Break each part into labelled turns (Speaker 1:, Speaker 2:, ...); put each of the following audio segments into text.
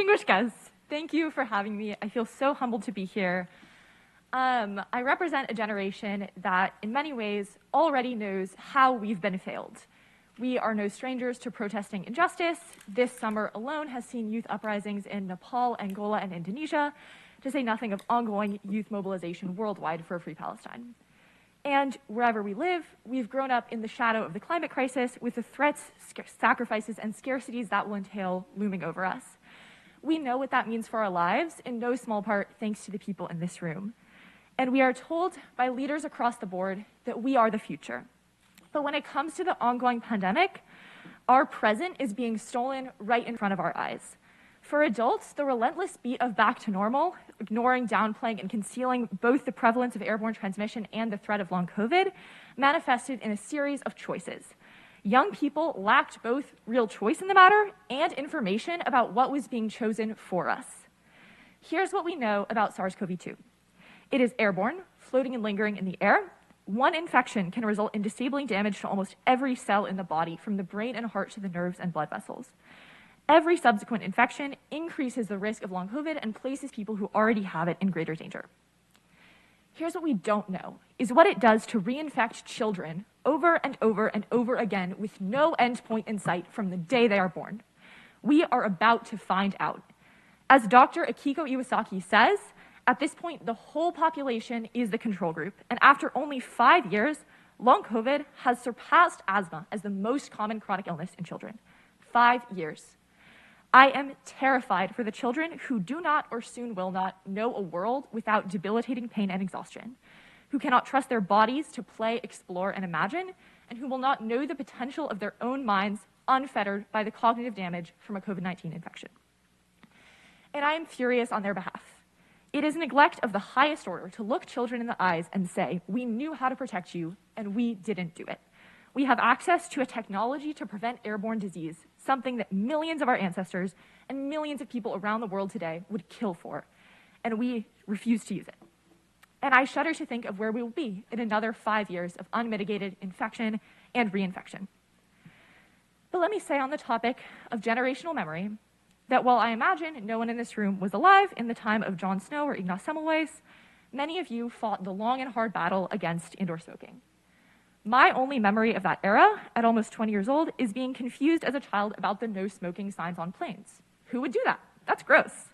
Speaker 1: Distinguished guests, thank you for having me. I feel so humbled to be here. I represent a generation that, in many ways, already knows how we've been failed. We are no strangers to protesting injustice. This summer alone has seen youth uprisings in Nepal, Angola, and Indonesia, to say nothing of ongoing youth mobilization worldwide for a free Palestine. And wherever we live, we've grown up in the shadow of the climate crisis with the threats, sacrifices, and scarcities that will entail looming over us. We know what that means for our lives, in no small part thanks to the people in this room. And we are told by leaders across the board that we are the future. But when it comes to the ongoing pandemic, our present is being stolen right in front of our eyes. For adults, the relentless beat of back to normal, ignoring, downplaying, and concealing both the prevalence of airborne transmission and the threat of long COVID, manifested in a series of choices. Young people lacked both real choice in the matter and information about what was being chosen for us. Here's what we know about SARS-CoV-2. It is airborne, floating and lingering in the air. One infection can result in disabling damage to almost every cell in the body, from the brain and heart to the nerves and blood vessels. Every subsequent infection increases the risk of long COVID and places people who already have it in greater danger. Here's what we don't know, is what it does to reinfect children over and over and over again with no endpoint in sight from the day they are born. We are about to find out. As Dr. Akiko Iwasaki says, at this point, the whole population is the control group, and after only 5 years, long COVID has surpassed asthma as the most common chronic illness in children. 5 years. I am terrified for the children who do not or soon will not know a world without debilitating pain and exhaustion, who cannot trust their bodies to play, explore, and imagine, and who will not know the potential of their own minds unfettered by the cognitive damage from a COVID-19 infection. And I am furious on their behalf. It is neglect of the highest order to look children in the eyes and say, we knew how to protect you, and we didn't do it. We have access to a technology to prevent airborne disease, something that millions of our ancestors and millions of people around the world today would kill for, and we refuse to use it. And I shudder to think of where we will be in another 5 years of unmitigated infection and reinfection. But let me say on the topic of generational memory that while I imagine no one in this room was alive in the time of Jon Snow or Ignaz Semmelweis, many of you fought the long and hard battle against indoor smoking. My only memory of that era, at almost 20 years old, is being confused as a child about the no smoking signs on planes. Who would do that? That's gross.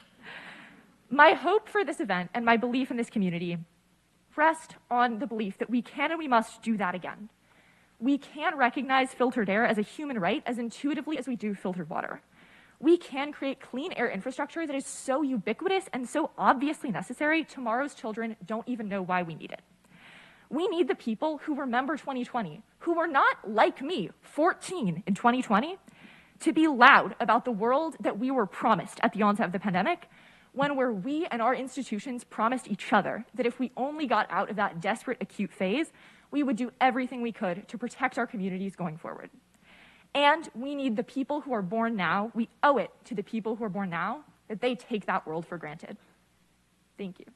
Speaker 1: My hope for this event and my belief in this community rest on the belief that we can and we must do that again. We can recognize filtered air as a human right as intuitively as we do filtered water. We can create clean air infrastructure that is so ubiquitous and so obviously necessary, tomorrow's children don't even know why we need it. We need the people who remember 2020, who were not, like me, 14 in 2020, to be loud about the world that we were promised at the onset of the pandemic, when we and our institutions promised each other that if we only got out of that desperate acute phase, we would do everything we could to protect our communities going forward. And we need the people who are born now, we owe it to the people who are born now that they take that world for granted. Thank you.